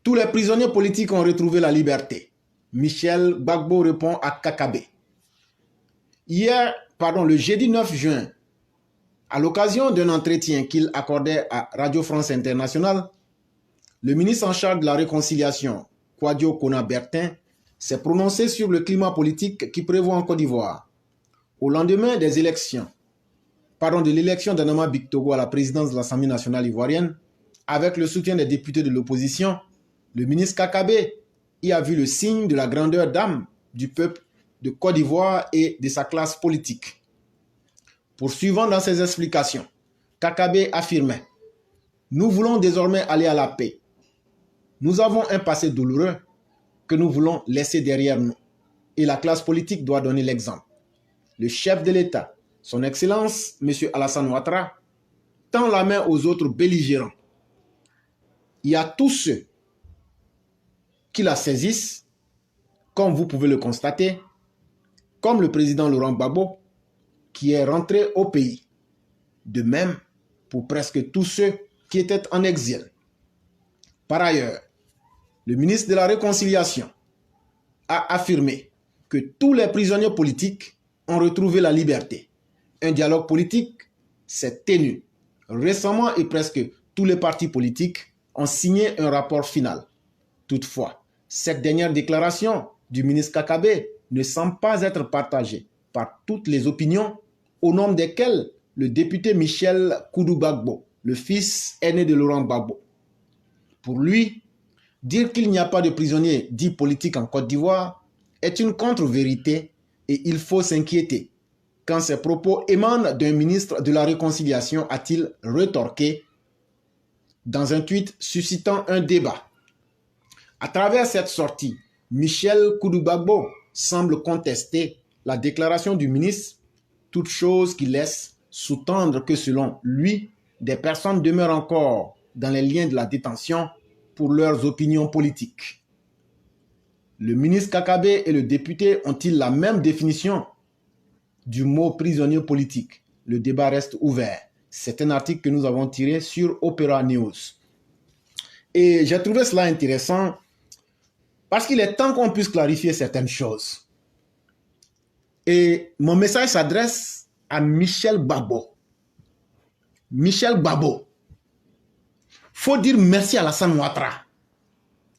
Tous les prisonniers politiques ont retrouvé la liberté. Michel Gbagbo répond à Kakabe. Le jeudi 9 juin, à l'occasion d'un entretien qu'il accordait à Radio France Internationale, le ministre en charge de la réconciliation, Kwadwo Kona-Bertin, s'est prononcé sur le climat politique qui prévaut en Côte d'Ivoire. Au lendemain de l'élection d'Anama Bictogo à la présidence de l'Assemblée nationale ivoirienne, avec le soutien des députés de l'opposition, le ministre Kakabe y a vu le signe de la grandeur d'âme du peuple de Côte d'Ivoire et de sa classe politique. Poursuivant dans ses explications, Kakabe affirmait « Nous voulons désormais aller à la paix. Nous avons un passé douloureux que nous voulons laisser derrière nous. Et la classe politique doit donner l'exemple. Le chef de l'État, son Excellence, M. Alassane Ouattara, tend la main aux autres belligérants. Il y a tous ceux qui la saisissent, comme vous pouvez le constater, comme le président Laurent Gbagbo, qui est rentré au pays. De même pour presque tous ceux qui étaient en exil. Par ailleurs, le ministre de la Réconciliation a affirmé que tous les prisonniers politiques ont retrouvé la liberté. Un dialogue politique s'est tenu récemment et presque tous les partis politiques ont signé un rapport final. Toutefois, cette dernière déclaration du ministre Kakabe ne semble pas être partagée par toutes les opinions, au nombre desquelles le député Michel Koudou Gbagbo, le fils aîné de Laurent Gbagbo. Pour lui, dire qu'il n'y a pas de prisonniers dits politiques en Côte d'Ivoire est une contre-vérité et il faut s'inquiéter. Quand ces propos émanent d'un ministre de la Réconciliation, a-t-il rétorqué dans un tweet suscitant un débat. À travers cette sortie, Michel Koudou Gbagbo semble contester la déclaration du ministre, toute chose qui laisse sous-tendre que selon lui, des personnes demeurent encore dans les liens de la détention pour leurs opinions politiques. Le ministre Kakabe et le député ont-ils la même définition du mot prisonnier politique? Le débat reste ouvert. C'est un article que nous avons tiré sur Opera News. Et j'ai trouvé cela intéressant parce qu'il est temps qu'on puisse clarifier certaines choses. Et mon message s'adresse à Michel Gbagbo. Michel Gbagbo, faut dire merci à Alassane Ouattara.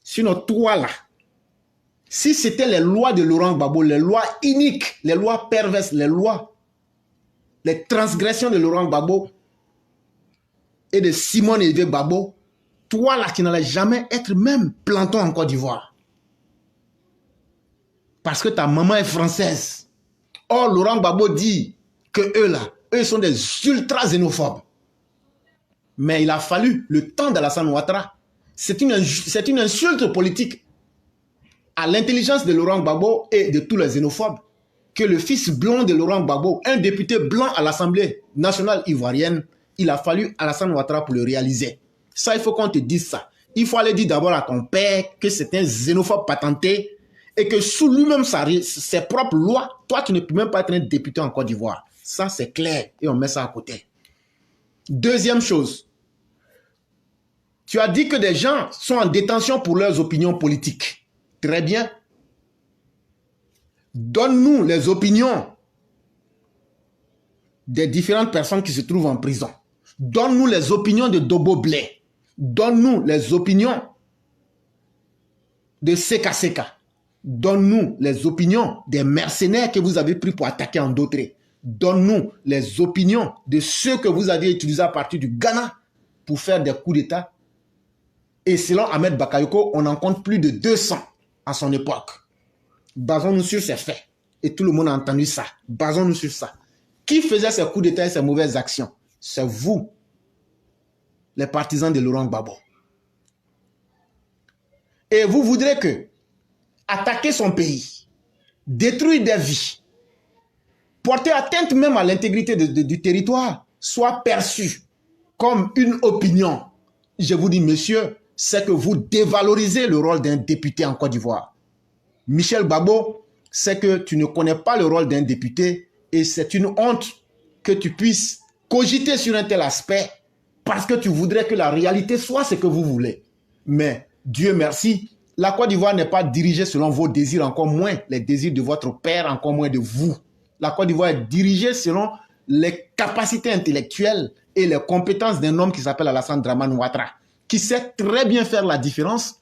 Sinon, toi là, si c'était les lois de Laurent Gbagbo, les lois iniques, les lois perverses, les transgressions de Laurent Gbagbo et de Simone Evé Gbagbo, toi là qui n'allais jamais être même planton en Côte d'Ivoire. Parce que ta maman est française. Or, Laurent Gbagbo dit que eux sont des ultra xénophobes. Mais il a fallu le temps d'Alassane Ouattara. C'est une insulte politique à l'intelligence de Laurent Gbagbo et de tous les xénophobes que le fils blond de Laurent Gbagbo, un député blanc à l'Assemblée nationale ivoirienne, il a fallu Alassane Ouattara pour le réaliser. Ça, il faut qu'on te dise ça. Il faut aller dire d'abord à ton père que c'est un xénophobe patenté et que sous lui-même ses propres lois, toi, tu ne peux même pas être un député en Côte d'Ivoire. Ça, c'est clair et on met ça à côté. Deuxième chose, tu as dit que des gens sont en détention pour leurs opinions politiques. Très bien. Donne-nous les opinions des différentes personnes qui se trouvent en prison. Donne-nous les opinions de Dobo Blé. Donne-nous les opinions de Seka Seka. Donne-nous les opinions des mercenaires que vous avez pris pour attaquer en Dautré. Donne-nous les opinions de ceux que vous avez utilisés à partir du Ghana pour faire des coups d'État. Et selon Ahmed Bakayoko, on en compte plus de 200 à son époque. Basons-nous sur ces faits. Et tout le monde a entendu ça. Basons-nous sur ça. Qui faisait ces coups d'État et ces mauvaises actions? C'est vous, les partisans de Laurent Gbagbo. Et vous voudrez que attaquer son pays, détruire des vies, porter atteinte même à l'intégrité du territoire, soit perçu comme une opinion. Je vous dis, monsieur, c'est que vous dévalorisez le rôle d'un député en Côte d'Ivoire. Michel Gbagbo, c'est que tu ne connais pas le rôle d'un député et c'est une honte que tu puisses cogiter sur un tel aspect parce que tu voudrais que la réalité soit ce que vous voulez. Mais Dieu merci, la Côte d'Ivoire n'est pas dirigée selon vos désirs, encore moins les désirs de votre père, encore moins de vous. La Côte d'Ivoire est dirigée selon les capacités intellectuelles et les compétences d'un homme qui s'appelle Alassane Dramane Ouattara, qui sait très bien faire la différence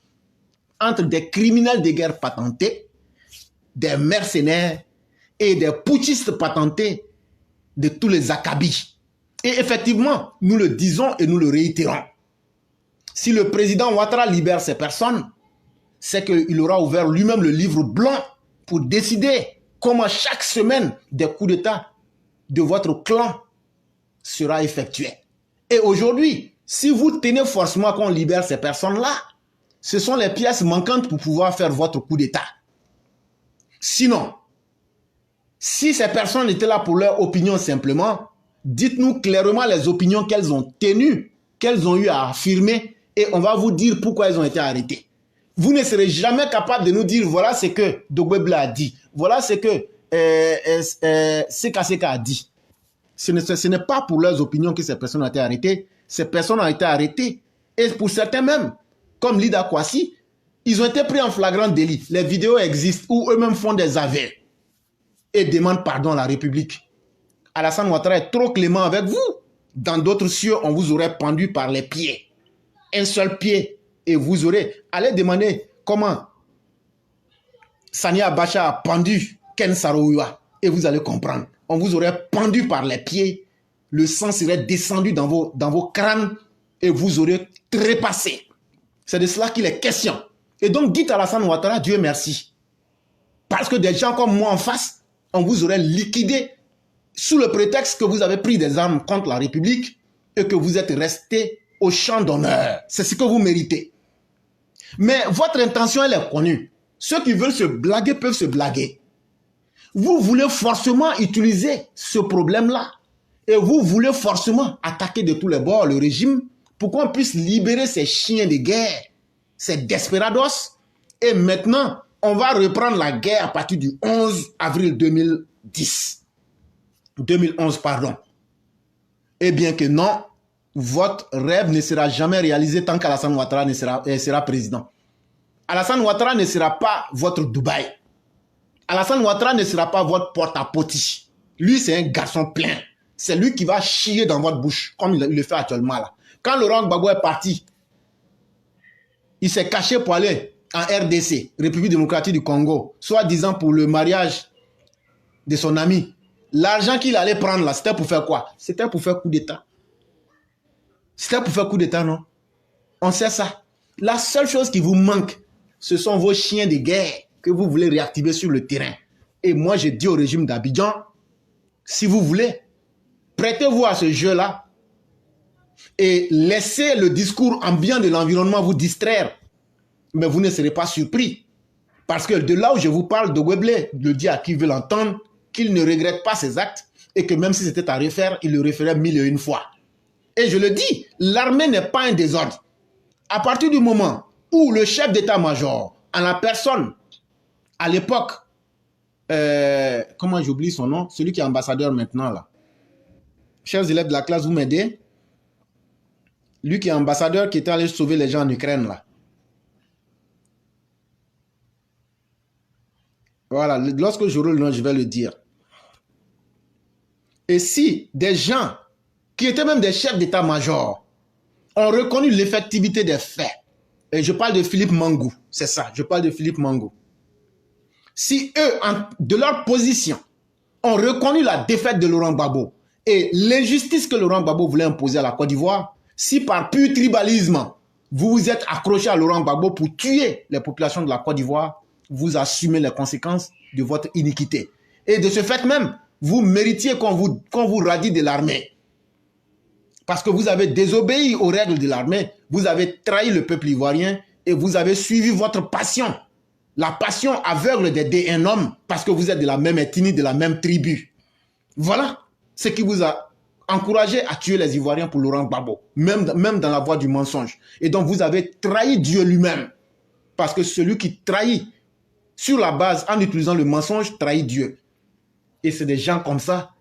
entre des criminels de guerre patentés, des mercenaires et des putschistes patentés de tous les acabis. Et effectivement, nous le disons et nous le réitérons. Si le président Ouattara libère ces personnes, c'est qu'il aura ouvert lui-même le livre blanc pour décider comment chaque semaine des coups d'État de votre clan sera effectué. Et aujourd'hui, si vous tenez forcément qu'on libère ces personnes-là, ce sont les pièces manquantes pour pouvoir faire votre coup d'État. Sinon, si ces personnes étaient là pour leur opinion simplement, dites-nous clairement les opinions qu'elles ont tenues, qu'elles ont eu à affirmer, et on va vous dire pourquoi elles ont été arrêtées. Vous ne serez jamais capable de nous dire voilà ce que Dogwebla a dit, voilà ce que Sekaseka a dit. Ce n'est pas pour leurs opinions que ces personnes ont été arrêtées. Ces personnes ont été arrêtées. Et pour certains même, comme Lida Kwasi, ils ont été pris en flagrant délit. Les vidéos existent où eux-mêmes font des aveux et demandent pardon à la République. Alassane Ouattara est trop clément avec vous. Dans d'autres cieux, on vous aurait pendu par les pieds. Un seul pied. Et vous aurez... Allez demander comment Sani Abacha a pendu Ken Saro-Wiwa. Et vous allez comprendre. On vous aurait pendu par les pieds. Le sang serait descendu dans vos crânes. Et vous aurez trépassé. C'est de cela qu'il est question. Et donc dites à Alassane Ouattara, Dieu merci. Parce que des gens comme moi en face, on vous aurait liquidé sous le prétexte que vous avez pris des armes contre la République et que vous êtes resté au champ d'honneur. C'est ce que vous méritez. Mais votre intention, elle est connue. Ceux qui veulent se blaguer peuvent se blaguer. Vous voulez forcément utiliser ce problème-là et vous voulez forcément attaquer de tous les bords le régime pour qu'on puisse libérer ces chiens de guerre, ces desperados. Et maintenant, on va reprendre la guerre à partir du 11 avril 2011, pardon. Eh bien que non, votre rêve ne sera jamais réalisé tant qu'Alassane Ouattara sera président. Alassane Ouattara ne sera pas votre Dubaï. Alassane Ouattara ne sera pas votre porte-à-potis. Lui, c'est un garçon plein. C'est lui qui va chier dans votre bouche, comme il le fait actuellement là. Quand Laurent Gbagbo est parti, il s'est caché pour aller en RDC, République démocratique du Congo, soi-disant pour le mariage de son ami. L'argent qu'il allait prendre là, c'était pour faire quoi? C'était pour faire coup d'État. C'était pour faire coup d'État, non? On sait ça. La seule chose qui vous manque, ce sont vos chiens de guerre que vous voulez réactiver sur le terrain. Et moi, je dis au régime d'Abidjan, si vous voulez, prêtez-vous à ce jeu-là et laissez le discours ambiant de l'environnement vous distraire. Mais vous ne serez pas surpris. Parce que de là où je vous parle, Dogwebla le dit à qui veut l'entendre, qu'il ne regrette pas ses actes et que même si c'était à refaire, il le referait 1001 fois. Et je le dis, l'armée n'est pas un désordre. À partir du moment où le chef d'état-major, en la personne, à l'époque, comment j'oublie son nom, celui qui est ambassadeur maintenant là. Chers élèves de la classe, vous m'aidez? Lui qui est ambassadeur, qui était allé sauver les gens en Ukraine là. Voilà, lorsque j'aurai le nom, je vais le dire. Et si des gens qui étaient même des chefs d'état-major ont reconnu l'effectivité des faits, et je parle de Philippe Mangou, c'est ça, je parle de Philippe Mangou. Si eux, de leur position, ont reconnu la défaite de Laurent Gbagbo et l'injustice que Laurent Gbagbo voulait imposer à la Côte d'Ivoire, si par pur tribalisme, vous vous êtes accroché à Laurent Gbagbo pour tuer les populations de la Côte d'Ivoire, vous assumez les conséquences de votre iniquité. Et de ce fait même, vous méritiez qu'on vous radie de l'armée. Parce que vous avez désobéi aux règles de l'armée, vous avez trahi le peuple ivoirien et vous avez suivi votre passion. La passion aveugle d'aider un homme parce que vous êtes de la même ethnie, de la même tribu. Voilà ce qui vous a encouragé à tuer les Ivoiriens pour Laurent Gbagbo, même dans la voie du mensonge. Et donc vous avez trahi Dieu lui-même. Parce que celui qui trahit sur la base, en utilisant le mensonge, trahit Dieu. Et c'est des gens comme ça,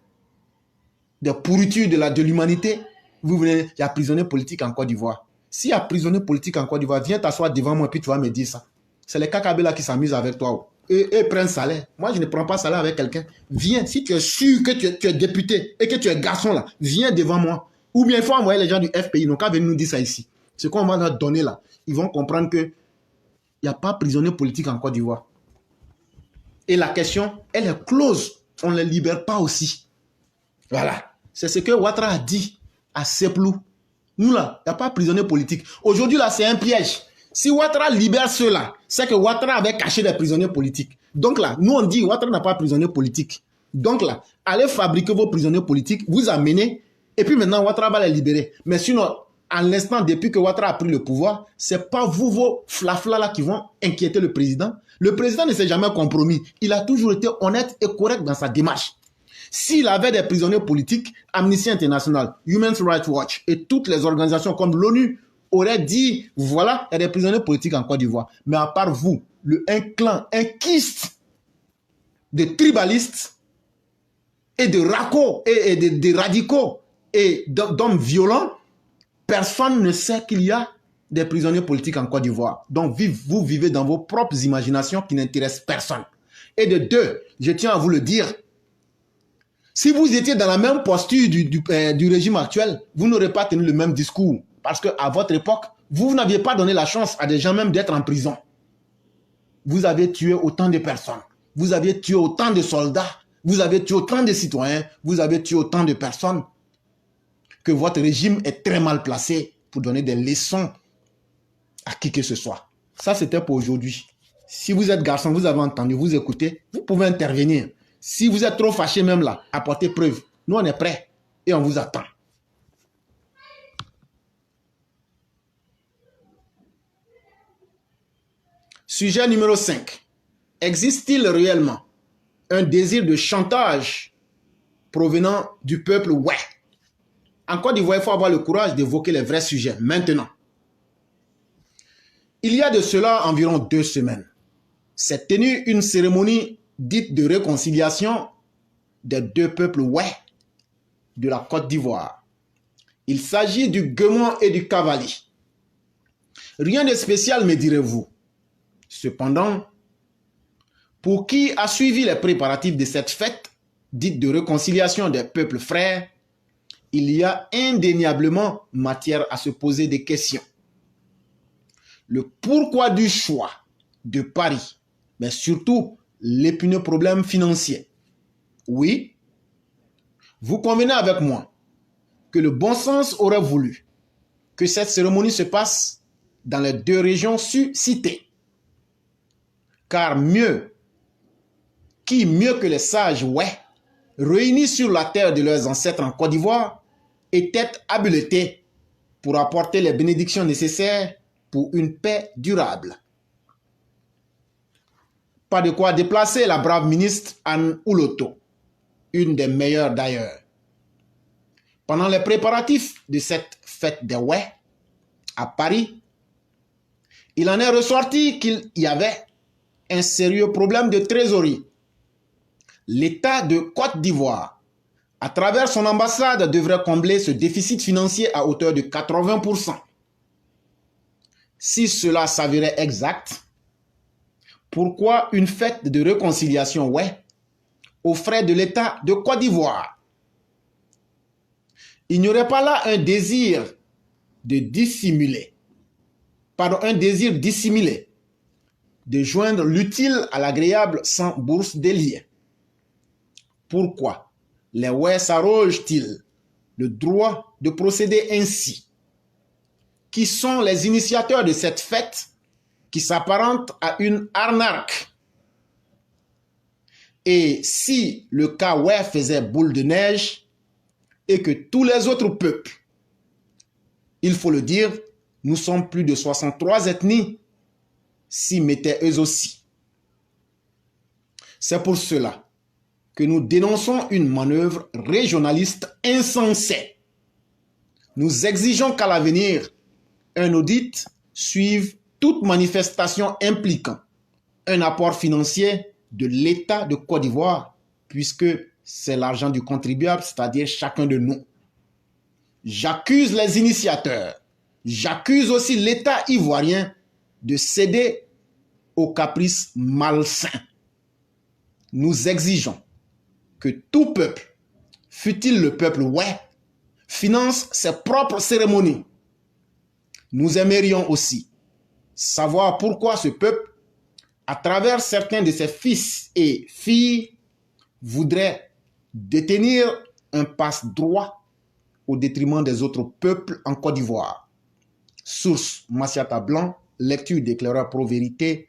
des pourritures de l'humanité. Vous voulez, il y a prisonniers politiques en Côte d'Ivoire. S'il y a prisonnier politique en Côte d'Ivoire, viens t'asseoir devant moi puis tu vas me dire ça. C'est les Kakabela qui s'amusent avec toi. Et prennent salaire. Moi, je ne prends pas salaire avec quelqu'un. Viens, si tu es sûr que tu es député et que tu es garçon là, viens devant moi. Ou bien il faut envoyer les gens du FPI. Donc, quand venir nous dire ça ici, ce qu'on va leur donner là, ils vont comprendre qu'il n'y a pas prisonnier politique en Côte d'Ivoire. Et la question, elle est close. On ne les libère pas aussi. Voilà. C'est ce que Ouattara a dit à Seplou. Nous là, il n'y a pas prisonnier politique. Aujourd'hui là, c'est un piège. Si Ouattara libère ceux-là, c'est que Ouattara avait caché des prisonniers politiques. Donc là, nous on dit Ouattara n'a pas de prisonniers politiques. Donc là, allez fabriquer vos prisonniers politiques, vous amenez, et puis maintenant Ouattara va les libérer. Mais sinon, à l'instant, depuis que Ouattara a pris le pouvoir, ce n'est pas vous, vos flaflas là qui vont inquiéter le président. Le président ne s'est jamais compromis. Il a toujours été honnête et correct dans sa démarche. S'il avait des prisonniers politiques, Amnesty International, Human Rights Watch et toutes les organisations comme l'ONU auraient dit, voilà, il y a des prisonniers politiques en Côte d'Ivoire. Mais à part vous, un clan, un kyste de tribalistes et de racos et de radicaux et d'hommes violents, personne ne sait qu'il y a des prisonniers politiques en Côte d'Ivoire. Donc, vous vivez dans vos propres imaginations qui n'intéressent personne. Et de deux, je tiens à vous le dire, si vous étiez dans la même posture du régime actuel, vous n'aurez pas tenu le même discours. Parce qu'à votre époque, vous n'aviez pas donné la chance à des gens même d'être en prison. Vous avez tué autant de personnes. Vous avez tué autant de soldats. Vous avez tué autant de citoyens. Vous avez tué autant de personnes que votre régime est très mal placé pour donner des leçons à qui que ce soit. Ça, c'était pour aujourd'hui. Si vous êtes garçon, vous avez entendu, vous écoutez, vous pouvez intervenir. Si vous êtes trop fâché même là, apportez preuve. Nous, on est prêts et on vous attend. Sujet numéro 5. Existe-t-il réellement un désir de chantage provenant du peuple? Ouais. En Côte d'Ivoire, il faut avoir le courage d'évoquer les vrais sujets. Maintenant, il y a de cela environ 2 semaines, s'est tenue une cérémonie dite de réconciliation des 2 peuples ouais de la Côte d'Ivoire. Il s'agit du Guemon et du Cavali. Rien de spécial, me direz-vous. Cependant, pour qui a suivi les préparatifs de cette fête dite de réconciliation des peuples frères, il y a indéniablement matière à se poser des questions. Le pourquoi du choix de Paris, mais surtout l'épineux problème financier. Oui, vous convenez avec moi que le bon sens aurait voulu que cette cérémonie se passe dans les 2 régions citées. Car qui mieux que les sages ouais, réunis sur la terre de leurs ancêtres en Côte d'Ivoire, étaient habilités pour apporter les bénédictions nécessaires pour une paix durable. Pas de quoi déplacer la brave ministre Anne Ouloto, une des meilleures d'ailleurs. Pendant les préparatifs de cette fête des ouais à Paris, il en est ressorti qu'il y avait un sérieux problème de trésorerie. L'État de Côte d'Ivoire, à travers son ambassade, devrait combler ce déficit financier à hauteur de 80%. Si cela s'avérait exact, pourquoi une fête de réconciliation ouais aux frais de l'État de Côte d'Ivoire? Il n'y aurait pas là un désir dissimulé, de joindre l'utile à l'agréable sans bourse déliée. Pourquoi les ouais s'arrogent-ils le droit de procéder ainsi? Qui sont les initiateurs de cette fête qui s'apparente à une arnaque? Et si le cas ouais faisait boule de neige et que tous les autres peuples, il faut le dire, nous sommes plus de 63 ethnies, s'y mettaient eux aussi. C'est pour cela que nous dénonçons une manœuvre régionaliste insensée. Nous exigeons qu'à l'avenir, un audit suive toute manifestation impliquant un apport financier de l'État de Côte d'Ivoire, puisque c'est l'argent du contribuable, c'est-à-dire chacun de nous. J'accuse les initiateurs j'accuse aussi l'État ivoirien de céder aux caprices malsains. Nous exigeons que tout peuple, fût-il le peuple ouais, finance ses propres cérémonies. Nous aimerions aussi savoir pourquoi ce peuple, à travers certains de ses fils et filles, voudrait détenir un passe-droit au détriment des autres peuples en Côte d'Ivoire. Source Massiata Blanc, lecture d'éclaireur pro-vérité,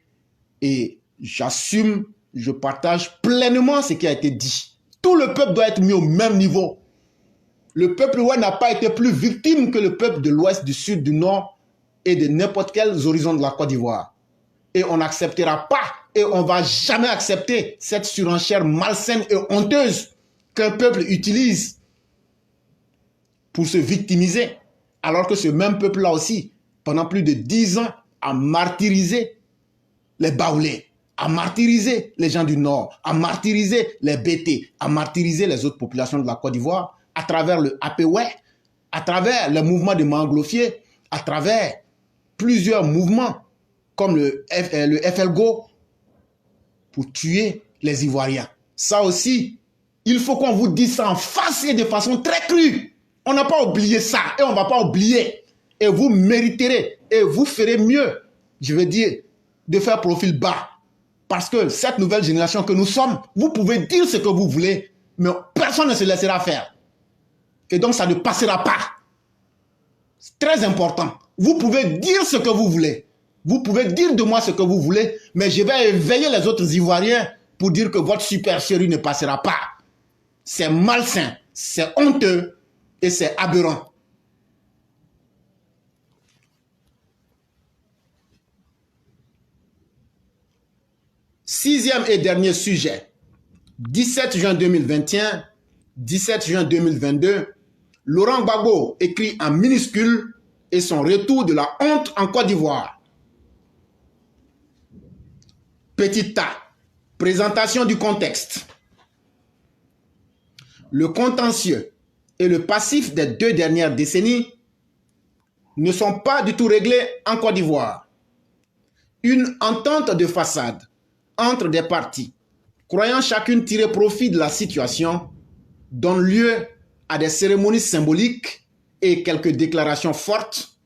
et j'assume, je partage pleinement ce qui a été dit. Tout le peuple doit être mis au même niveau. Le peuple ouais n'a pas été plus victime que le peuple de l'Ouest, du Sud, du Nord et de n'importe quels horizons de la Côte d'Ivoire. Et on n'acceptera pas et on ne va jamais accepter cette surenchère malsaine et honteuse qu'un peuple utilise pour se victimiser, alors que ce même peuple-là aussi, pendant plus de 10 ans, a martyrisé les Baoulés, a martyrisé les gens du Nord, a martyrisé les BT, a martyrisé les autres populations de la Côte d'Ivoire à travers le APOE, à travers le mouvement de Manglofier, à travers plusieurs mouvements comme le FLGO pour tuer les Ivoiriens. Ça aussi, il faut qu'on vous dise ça en face et de façon très crue. On n'a pas oublié ça et on ne va pas oublier. Et vous mériterez et vous ferez mieux, je veux dire, de faire profil bas. Parce que cette nouvelle génération que nous sommes, vous pouvez dire ce que vous voulez, mais personne ne se laissera faire. Et donc ça ne passera pas. C'est très important. Vous pouvez dire ce que vous voulez. Vous pouvez dire de moi ce que vous voulez, mais je vais éveiller les autres Ivoiriens pour dire que votre supercherie ne passera pas. C'est malsain, c'est honteux et c'est aberrant. Sixième et dernier sujet. 17 juin 2021, 17 juin 2022, Laurent Gbagbo écrit en minuscule et son retour de la honte en Côte d'Ivoire. Petit A. Présentation du contexte. Le contentieux et le passif des 2 dernières décennies ne sont pas du tout réglés en Côte d'Ivoire. Une entente de façade entre des parties, croyant chacune tirer profit de la situation, donne lieu à des cérémonies symboliques et quelques déclarations fortes,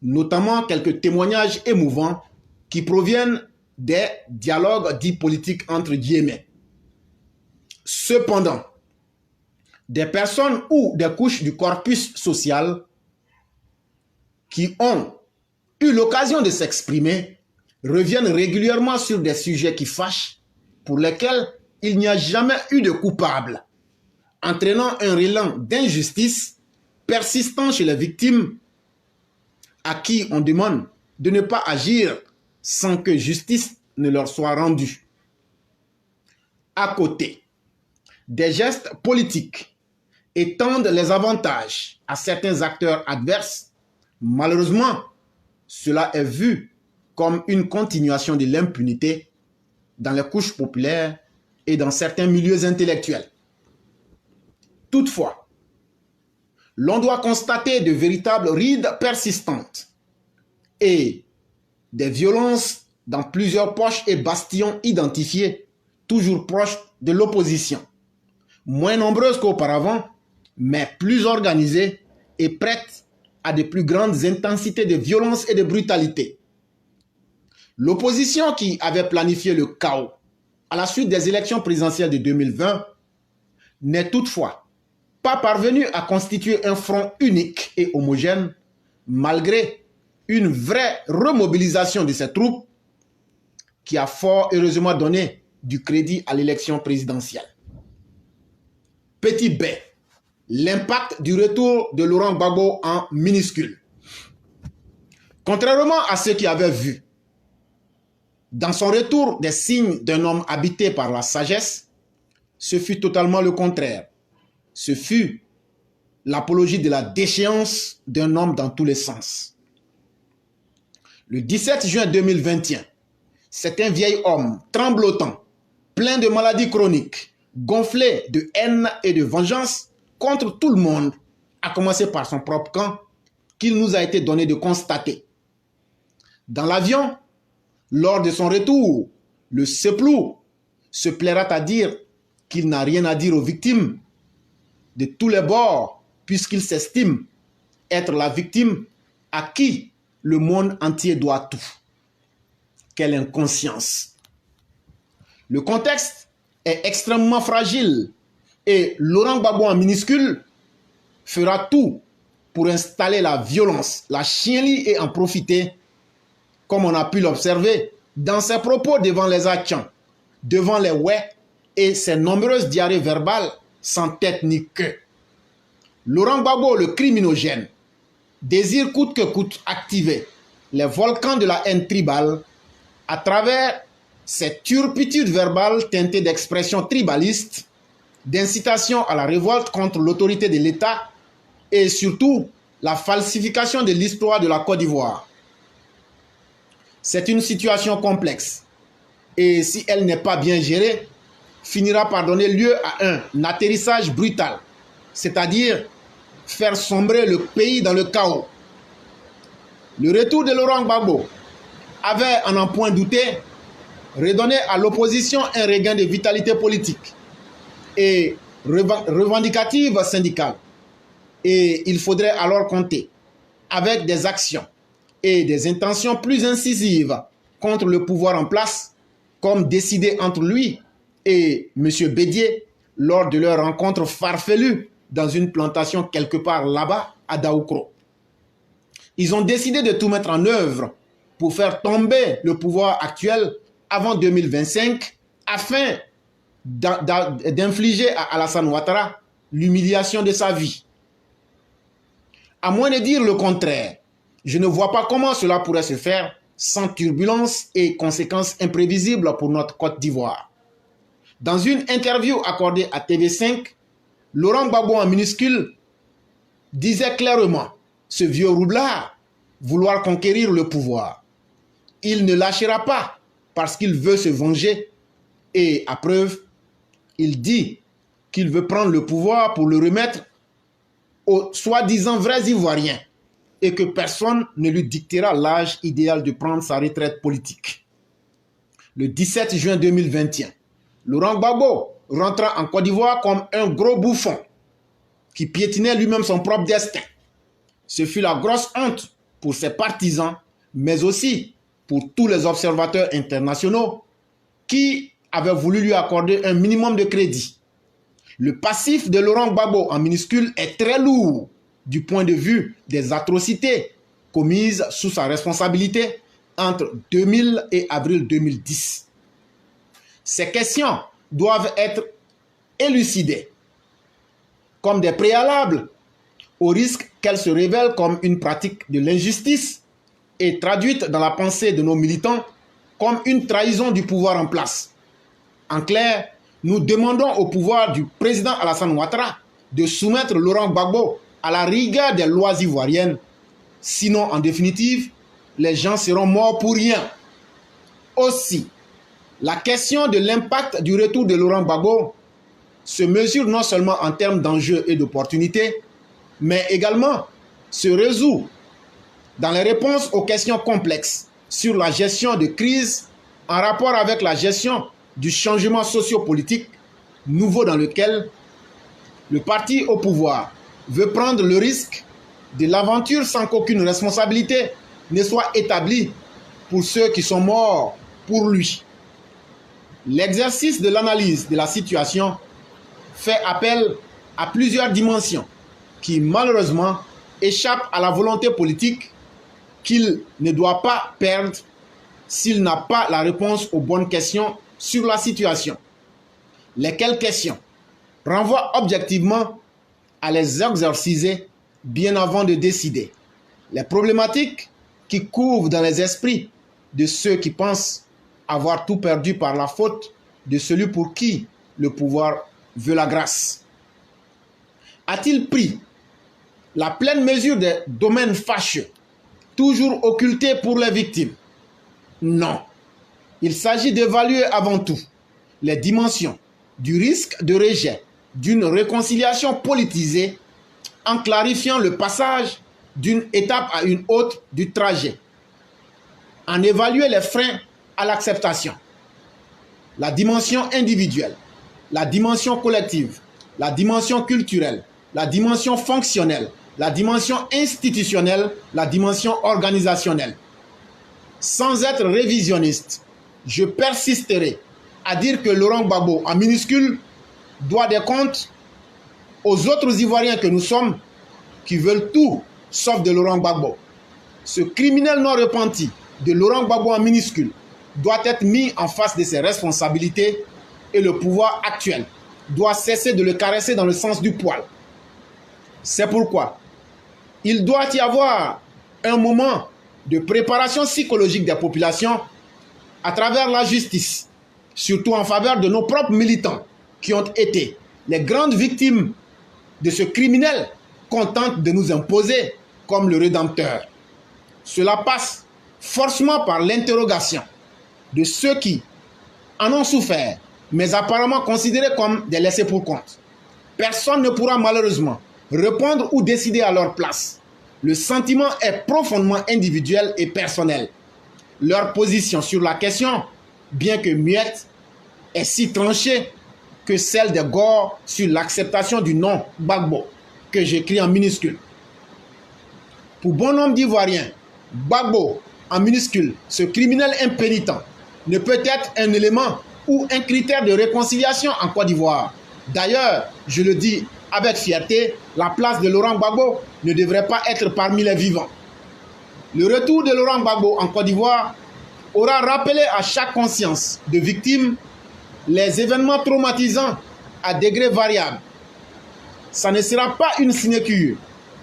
notamment quelques témoignages émouvants qui proviennent des dialogues dits politiques entre guillemets. Cependant, des personnes ou des couches du corpus social qui ont eu l'occasion de s'exprimer reviennent régulièrement sur des sujets qui fâchent, pour lesquels il n'y a jamais eu de coupable, entraînant un élan d'injustice persistant chez les victimes à qui on demande de ne pas agir sans que justice ne leur soit rendue. À côté, des gestes politiques étendent les avantages à certains acteurs adverses. Malheureusement, cela est vu comme une continuation de l'impunité dans les couches populaires et dans certains milieux intellectuels. Toutefois, l'on doit constater de véritables rides persistantes et des violences dans plusieurs poches et bastions identifiés, toujours proches de l'opposition, moins nombreuses qu'auparavant, mais plus organisées et prêtes à de plus grandes intensités de violence et de brutalité. L'opposition qui avait planifié le chaos à la suite des élections présidentielles de 2020 n'est toutefois pas parvenue à constituer un front unique et homogène, malgré une vraie remobilisation de ses troupes qui a fort heureusement donné du crédit à l'élection présidentielle. Petit B, l'impact du retour de Laurent Gbagbo en minuscule. Contrairement à ceux qui avaient vu dans son retour des signes d'un homme habité par la sagesse, ce fut totalement le contraire. Ce fut l'apologie de la déchéance d'un homme dans tous les sens. Le 17 juin 2021, c'est un vieil homme tremblotant, plein de maladies chroniques, gonflé de haine et de vengeance contre tout le monde, à commencer par son propre camp, qu'il nous a été donné de constater. Dans l'avion, lors de son retour, le Seplou se plaira à dire qu'il n'a rien à dire aux victimes de tous les bords, puisqu'il s'estime être la victime à qui le monde entier doit tout. Quelle inconscience! Le contexte est extrêmement fragile et Laurent Gbagbo en minuscule fera tout pour installer la violence, la chienlit et en profiter, comme on a pu l'observer dans ses propos devant les Atchans, devant les ouais et ses nombreuses diarrhées verbales sans tête ni queue. Laurent Gbagbo, le criminogène, désire coûte que coûte activer les volcans de la haine tribale à travers ces turpitudes verbales teintées d'expressions tribalistes, d'incitation à la révolte contre l'autorité de l'État et surtout la falsification de l'histoire de la Côte d'Ivoire. C'est une situation complexe et si elle n'est pas bien gérée, finira par donner lieu à un atterrissage brutal, c'est-à-dire faire sombrer le pays dans le chaos. Le retour de Laurent Gbagbo avait, à n'en point douter, redonné à l'opposition un regain de vitalité politique et revendicative syndicale. Et il faudrait alors compter avec des actions et des intentions plus incisives contre le pouvoir en place, comme décidé entre lui et M. Bédié lors de leur rencontre farfelue dans une plantation quelque part là-bas à Daoukro. Ils ont décidé de tout mettre en œuvre pour faire tomber le pouvoir actuel avant 2025 afin d'infliger à Alassane Ouattara l'humiliation de sa vie. À moins de dire le contraire, je ne vois pas comment cela pourrait se faire sans turbulences et conséquences imprévisibles pour notre Côte d'Ivoire. Dans une interview accordée à TV5, Laurent Gbagbo en minuscule disait clairement, ce vieux roublard, vouloir conquérir le pouvoir. Il ne lâchera pas parce qu'il veut se venger et à preuve, il dit qu'il veut prendre le pouvoir pour le remettre aux soi-disant vrais Ivoiriens et que personne ne lui dictera l'âge idéal de prendre sa retraite politique. Le 17 juin 2021, Laurent Gbagbo rentra en Côte d'Ivoire comme un gros bouffon qui piétinait lui-même son propre destin. Ce fut la grosse honte pour ses partisans, mais aussi pour tous les observateurs internationaux qui avaient voulu lui accorder un minimum de crédit. Le passif de Laurent Gbagbo en minuscule est très lourd du point de vue des atrocités commises sous sa responsabilité entre 2000 et avril 2010. Ces questions doivent être élucidées comme des préalables au risque qu'elles se révèlent comme une pratique de l'injustice et traduite dans la pensée de nos militants comme une trahison du pouvoir en place. En clair, nous demandons au pouvoir du président Alassane Ouattara de soumettre Laurent Gbagbo à la rigueur des lois ivoiriennes. Sinon, en définitive, les gens seront morts pour rien. Aussi, la question de l'impact du retour de Laurent Gbagbo se mesure non seulement en termes d'enjeux et d'opportunités, mais également se résout dans les réponses aux questions complexes sur la gestion de crise en rapport avec la gestion du changement sociopolitique nouveau dans lequel le parti au pouvoir veut prendre le risque de l'aventure sans qu'aucune responsabilité ne soit établie pour ceux qui sont morts pour lui. L'exercice de l'analyse de la situation fait appel à plusieurs dimensions qui malheureusement échappent à la volonté politique qu'il ne doit pas perdre s'il n'a pas la réponse aux bonnes questions sur la situation. Lesquelles questions renvoient objectivement à les exorciser bien avant de décider. Les problématiques qui couvent dans les esprits de ceux qui pensent avoir tout perdu par la faute de celui pour qui le pouvoir veut la grâce. A-t-il pris la pleine mesure des domaines fâcheux, toujours occultés pour les victimes? Non. Il s'agit d'évaluer avant tout les dimensions du risque de rejet d'une réconciliation politisée en clarifiant le passage d'une étape à une autre du trajet, en évaluer les freins à l'acceptation, la dimension individuelle, la dimension collective, la dimension culturelle, la dimension fonctionnelle, la dimension institutionnelle, la dimension organisationnelle. Sans être révisionniste, je persisterai à dire que Laurent Gbagbo, en minuscule, doit des comptes aux autres Ivoiriens que nous sommes, qui veulent tout sauf de Laurent Gbagbo. Ce criminel non repenti de Laurent Gbagbo en minuscule doit être mis en face de ses responsabilités et le pouvoir actuel doit cesser de le caresser dans le sens du poil. C'est pourquoi il doit y avoir un moment de préparation psychologique des populations à travers la justice, surtout en faveur de nos propres militants qui ont été les grandes victimes de ce criminel qu'on tente de nous imposer comme le rédempteur. Cela passe forcément par l'interrogation de ceux qui en ont souffert, mais apparemment considérés comme des laissés pour compte. Personne ne pourra malheureusement répondre ou décider à leur place. Le sentiment est profondément individuel et personnel. Leur position sur la question, bien que muette, est si tranchée que celle des Gore sur l'acceptation du nom Gbagbo, que j'écris en minuscule. Pour bon nombre d'Ivoiriens, Gbagbo, en minuscule, ce criminel impénitent, ne peut être un élément ou un critère de réconciliation en Côte d'Ivoire. D'ailleurs, je le dis avec fierté, la place de Laurent Gbagbo ne devrait pas être parmi les vivants. Le retour de Laurent Gbagbo en Côte d'Ivoire aura rappelé à chaque conscience de victime les événements traumatisants à degrés variables. Ça ne sera pas une sinécure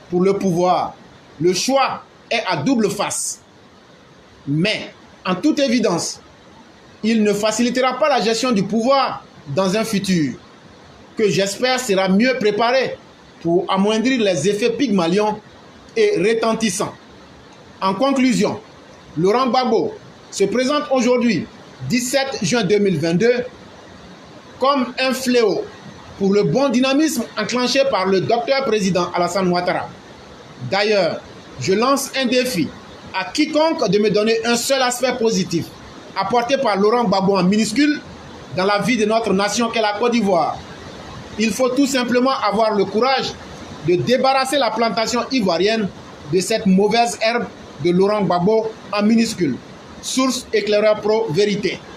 pour le pouvoir. Le choix est à double face. Mais, en toute évidence, il ne facilitera pas la gestion du pouvoir dans un futur que j'espère sera mieux préparé pour amoindrir les effets pygmalions et retentissants. En conclusion, Laurent Gbagbo se présente aujourd'hui, 17 juin 2022, comme un fléau pour le bon dynamisme enclenché par le docteur président Alassane Ouattara. D'ailleurs, je lance un défi à quiconque de me donner un seul aspect positif apporté par Laurent Gbagbo en minuscule dans la vie de notre nation qu'est la Côte d'Ivoire. Il faut tout simplement avoir le courage de débarrasser la plantation ivoirienne de cette mauvaise herbe de Laurent Gbagbo en minuscule. Source Éclaireur Pro Vérité.